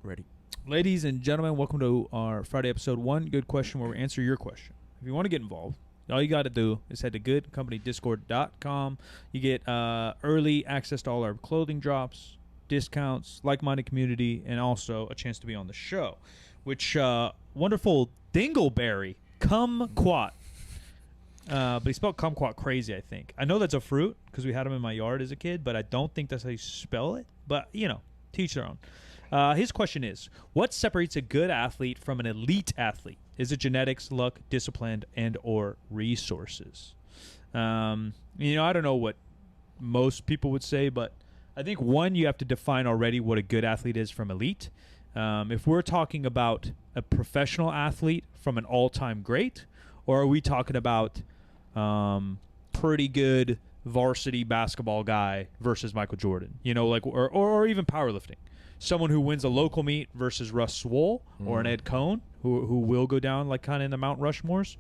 Ready. Ladies and gentlemen, welcome to our Friday episode, One Good Question, where we answer your question. If you want to get involved, all you got to do is head to goodcompany.discord.com. You get early access to all our clothing drops, discounts, like-minded community, and also a chance to be on the show, which wonderful Dingleberry, kumquat. But he spelled kumquat crazy, I think. I know that's a fruit because we had them in my yard as a kid, but I don't think that's how you spell it. But, you know, teach their own. His question is, what separates a good athlete from an elite athlete? Is it genetics, luck, discipline, and or resources? I don't know what most people would say, but I think, one, you have to define already what a good athlete is from elite. If we're talking about a professional athlete from an all-time great, or are we talking about pretty good varsity basketball guy versus Michael Jordan? You know, like or even powerlifting. Someone who wins a local meet versus Russ Swoll or an Ed Cohn, who will go down like kind of in the Mount Rushmores.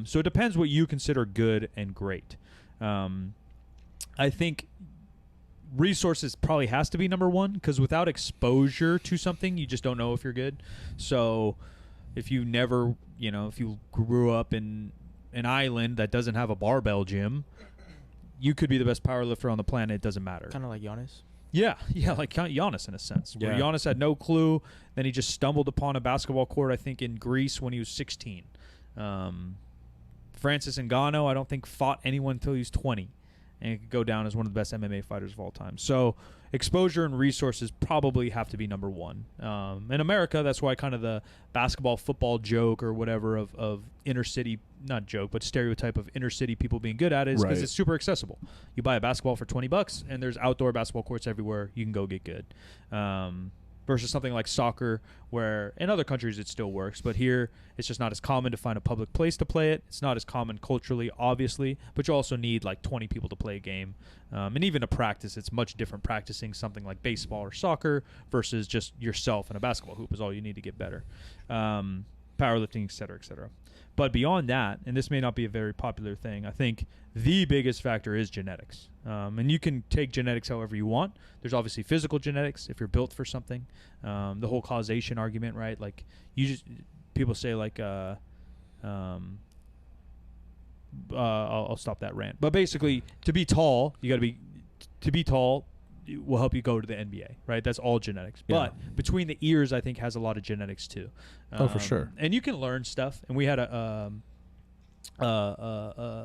So it depends what you consider good and great. I think resources probably has to be number one, because without exposure to something, you just don't know if you're good. So if you never, if you grew up in an island that doesn't have a barbell gym, you could be the best powerlifter on the planet. It doesn't matter. Kind of like Giannis. Yeah, like Giannis in a sense. Yeah. Where Giannis had no clue, then he just stumbled upon a basketball court, I think, in Greece when he was 16. Francis Ngannou, I don't think, fought anyone until he was 20. And he could go down as one of the best MMA fighters of all time. So exposure and resources probably have to be number one. In America, that's why kind of the basketball, football joke or whatever of inner city, not joke, but stereotype of inner city people being good at it is because it's super accessible. You buy a basketball for $20 and there's outdoor basketball courts everywhere. You can go get good. Versus something like soccer, where in other countries it still works, but here it's just not as common to find a public place to play it. It's not as common culturally, obviously, but you also need like 20 people to play a game. And even to practice, it's much different practicing something like baseball or soccer versus just yourself in a basketball hoop is all you need to get better. Powerlifting, et cetera, et cetera. But beyond that, and this may not be a very popular thing, I think the biggest factor is genetics. And you can take genetics however you want. There's obviously physical genetics if you're built for something. The whole causation argument, right? Like people say like, I'll stop that rant. But basically, to be tall, to be tall will help you go to the NBA, right? That's all genetics. Yeah. But between the ears, I think, has a lot of genetics too. For sure. And you can learn stuff. And we had a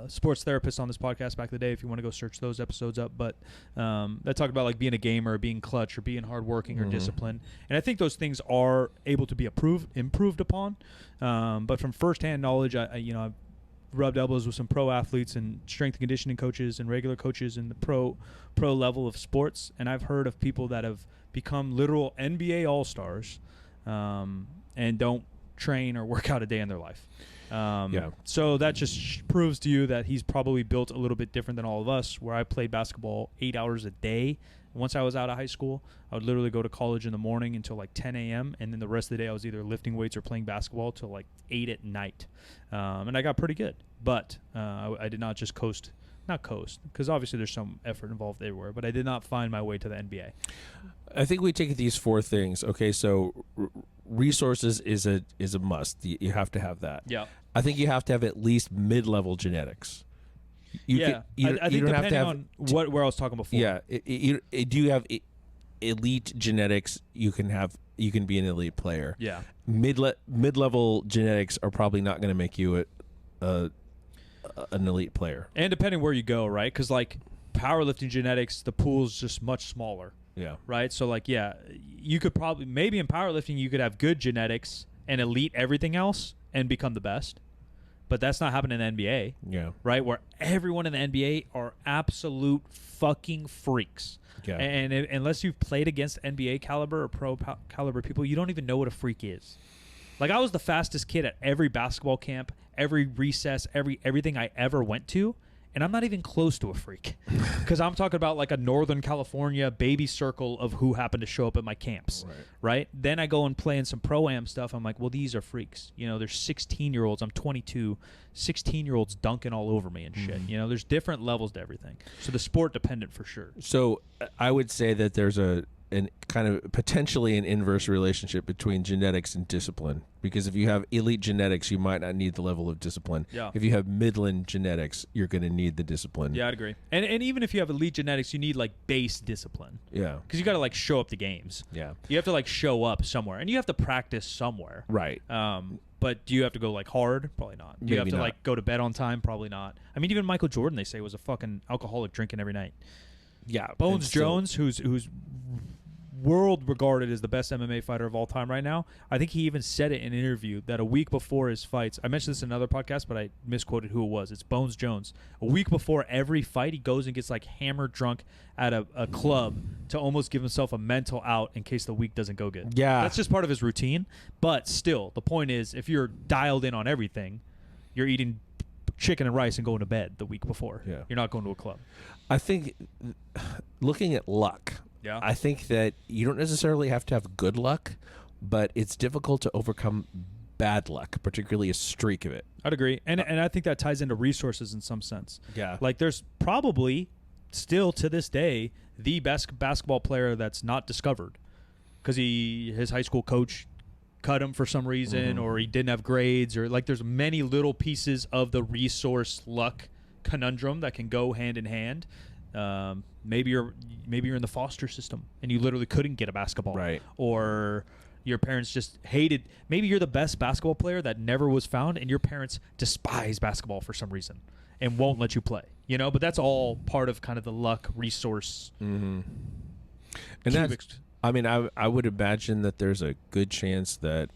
sports therapist on this podcast back in the day, if you want to go search those episodes up, but that talked about like being a gamer or being clutch or being hardworking or disciplined, and I think those things are able to be improved upon, but from firsthand knowledge, I've rubbed elbows with some pro athletes and strength and conditioning coaches and regular coaches in the pro level of sports, and I've heard of people that have become literal NBA all-stars and don't train or work out a day in their life. So that just proves to you that he's probably built a little bit different than all of us, where I played basketball 8 hours a day. Once I was out of high school, I would literally go to college in the morning until like 10 a.m. And then the rest of the day I was either lifting weights or playing basketball till like 8 at night. And I got pretty good. But I did not just not coast, because obviously there's some effort involved everywhere, but I did not find my way to the NBA. I think we take these four things. Okay, so resources is a must. You have to have that. Yeah. I think you have to have at least mid-level genetics. I think depending on where I was talking before. Yeah. Do you have elite genetics? You can be an elite player. Yeah. Mid-level genetics are probably not going to make you an elite player. And depending where you go, right? Because like powerlifting genetics, the pool's just much smaller. Yeah. Right. So like, yeah, you could probably maybe in powerlifting you could have good genetics and elite everything else and become the best. But that's not happening in the NBA. Yeah. Right? Where everyone in the NBA are absolute fucking freaks. Yeah. And unless you've played against NBA caliber or pro caliber people, you don't even know what a freak is. Like, I was the fastest kid at every basketball camp, every recess, everything I ever went to. And I'm not even close to a freak, because I'm talking about like a Northern California baby circle of who happened to show up at my camps, right? Then I go and play in some pro-am stuff. I'm like, well, these are freaks. There's 16-year-olds. I'm 22. 16-year-olds dunking all over me and shit. There's different levels to everything. So the sport dependent for sure. So I would say that there's an kind of potentially an inverse relationship between genetics and discipline, because if you have elite genetics, you might not need the level of discipline. Yeah. If you have midland genetics, you're going to need the discipline. Yeah, I'd agree. And even if you have elite genetics, you need like base discipline. Yeah. Because you got to like show up to games. Yeah. You have to like show up somewhere, and you have to practice somewhere. Right. But do you have to go like hard? Probably not. Do you have Maybe to not. like go to bed on time? Probably not. I mean, even Michael Jordan, they say, was a fucking alcoholic, drinking every night. Yeah. Bones Jones, who's world regarded as the best MMA fighter of all time right now. I think he even said it in an interview that a week before his fights, I mentioned this in another podcast, but I misquoted who it was. It's Bones Jones. A week before every fight, he goes and gets like hammered drunk at a club to almost give himself a mental out in case the week doesn't go good. Yeah. That's just part of his routine. But still, the point is, if you're dialed in on everything, you're eating chicken and rice and going to bed the week before. Yeah. You're not going to a club. I think looking at luck, Yeah. I think that you don't necessarily have to have good luck, but it's difficult to overcome bad luck, particularly a streak of it. I'd agree. And I think that ties into resources in some sense. Yeah. Like there's probably still to this day the best basketball player that's not discovered because his high school coach cut him for some reason, or he didn't have grades, or like there's many little pieces of the resource luck conundrum that can go hand in hand. Maybe you're in the foster system and you literally couldn't get a basketball, Right. Or your parents just hated. Maybe you're the best basketball player that never was found, and your parents despise basketball for some reason and won't let you play. You know, but that's all part of kind of the luck resource. Mm-hmm. And that's, I mean, I would imagine that there's a good chance that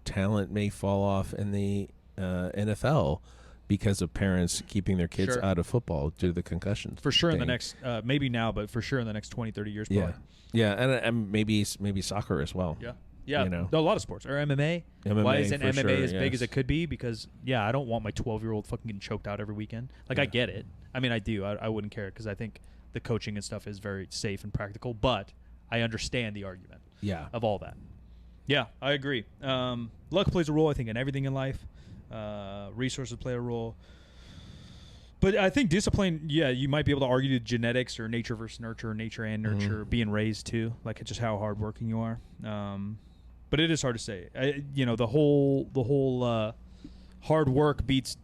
talent may fall off in the NFL because of parents keeping their kids Sure. out of football due to the concussions. For sure in the thing. next, maybe now, but for sure in the next 20, 30 years. Yeah. Probably. Yeah, and maybe soccer as well. Yeah. Yeah. You know. A lot of sports. Or MMA. MMA Why isn't for MMA sure, as big as yes. it could be? Because, yeah, I don't want my 12-year-old fucking getting choked out every weekend. Like, I Yeah. get it. I mean, I do. I wouldn't care because I think the coaching and stuff is very safe and practical. But I understand the argument Yeah. of all that. Yeah, I agree. Luck plays a role, I think, in everything in life. Resources play a role. But I think discipline, yeah, you might be able to argue genetics or nature versus nurture, or nature and nurture, being raised too, like it's just how hardworking you are. But it is hard to say. The whole hard work beats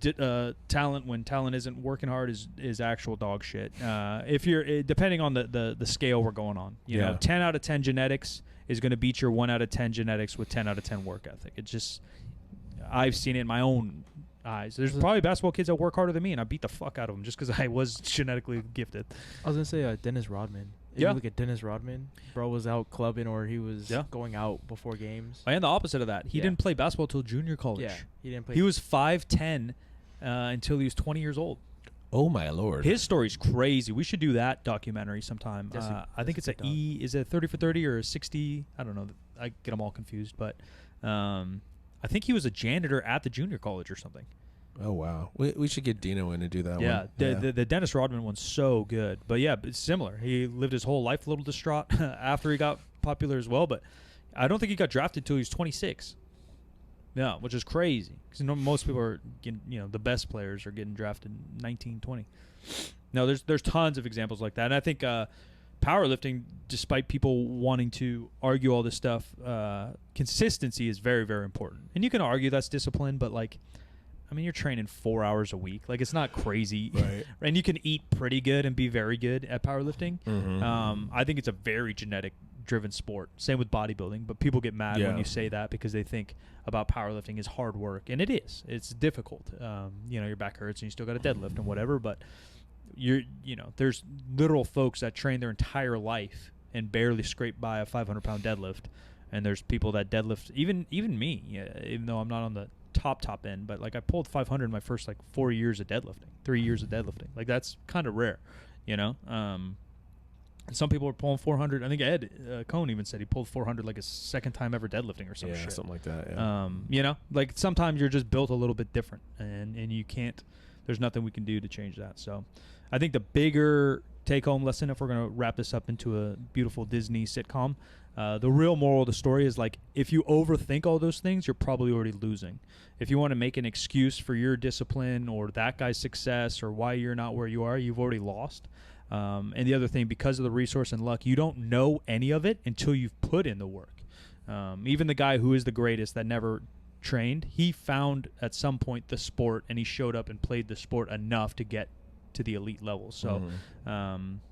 talent when talent isn't working hard is actual dog shit. If you're depending on the scale we're going on, you know, 10 out of 10 genetics is going to beat your 1 out of 10 genetics with 10 out of 10 work ethic. It's just, I've seen it in my own eyes. There's probably basketball kids that work harder than me, and I beat the fuck out of them just because I was genetically gifted. I was gonna say Dennis Rodman. If Yeah. you look at Dennis Rodman, bro was out clubbing or he was going out before games. I am the opposite of that. He Yeah. didn't play basketball till junior college. Yeah, he didn't play. He was 5'10" until he was 20 years old. Oh my lord. His story's crazy. We should do that documentary sometime. I think it's a good is it a 30 for 30 or a 60? I don't know. I get them all confused, but I think he was a janitor at the junior college or something. Oh wow. We should get Dino in to do that Yeah, one. the Dennis Rodman one's so good. But yeah, it's similar. He lived his whole life a little distraught after he got popular as well. But I don't think he got drafted until he was 26. No, which is crazy because most people are getting, the best players are getting drafted 19, 20. No, there's tons of examples like that, and I think powerlifting, despite people wanting to argue all this stuff, consistency is very, very important. And you can argue that's discipline, but you're training 4 hours a week. Like, it's not crazy. Right. And you can eat pretty good and be very good at powerlifting. Mhm. I think it's a very genetic-driven sport. Same with bodybuilding. But people get mad when you say that because they think about powerlifting as hard work. And it is. It's difficult. Your back hurts and you still got to deadlift and whatever. But, there's literal folks that train their entire life and barely scrape by a 500-pound deadlift. And there's people that deadlift, even me, even though I'm not on the top end, but I pulled 500 in my first 4 years of deadlifting, 3 years of deadlifting. That's kind of rare, and some people are pulling 400. I think Ed Cohn even said he pulled 400 his second time ever deadlifting or some shit. Something like that. Yeah. Sometimes you're just built a little bit different, and you can't. There's nothing we can do to change that. So, I think the bigger take-home lesson, if we're going to wrap this up into a beautiful Disney sitcom, the real moral of the story is if you overthink all those things, you're probably already losing. If you want to make an excuse for your discipline or that guy's success or why you're not where you are, you've already lost. And the other thing, because of the resource and luck, you don't know any of it until you've put in the work. Even the guy who is the greatest that never trained, he found at some point the sport, and he showed up and played the sport enough to get to the elite level. So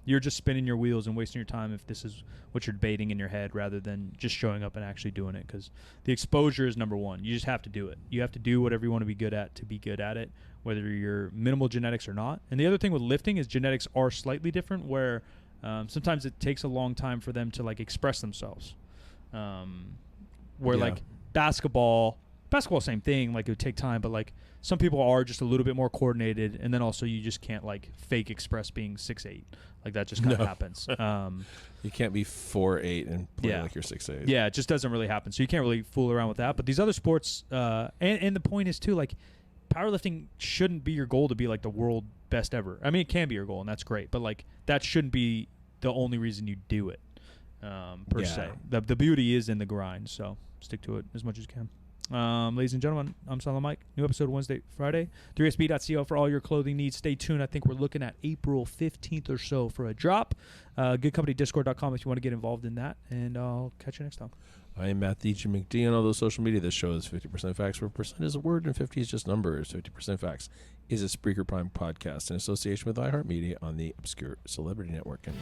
you're just spinning your wheels and wasting your time if this is what you're debating in your head rather than just showing up and actually doing it, because the exposure is number one. You just have to do it. You have to do whatever you want to be good at it, whether you're minimal genetics or not. And the other thing with lifting is genetics are slightly different, where sometimes it takes a long time for them to like express themselves. Like basketball, same thing. Like it would take time, but like some people are just a little bit more coordinated, and then also you just can't like fake express being 6'8". Like that just kind of happens. You can't be 4'8" and play like you're 6'8". Yeah, it just doesn't really happen. So you can't really fool around with that. But these other sports, and the point is too, like powerlifting shouldn't be your goal to be like the world best ever. I mean, it can be your goal, and that's great, but like that shouldn't be the only reason you do it per se. The beauty is in the grind. So stick to it as much as you can. Ladies and gentlemen, I'm Silent Mike. New episode Wednesday, Friday. 3sb.co for all your clothing needs. Stay tuned. I think we're looking at April 15th or so for a drop. GoodCompanyDiscord.com if you want to get involved in that. And I'll catch you next time. I am Matt DJ McD on all those social media. This show is 50% Facts, where percent is a word and 50 is just numbers. 50% Facts is a Spreaker Prime podcast in association with iHeartMedia on the Obscure Celebrity Network. And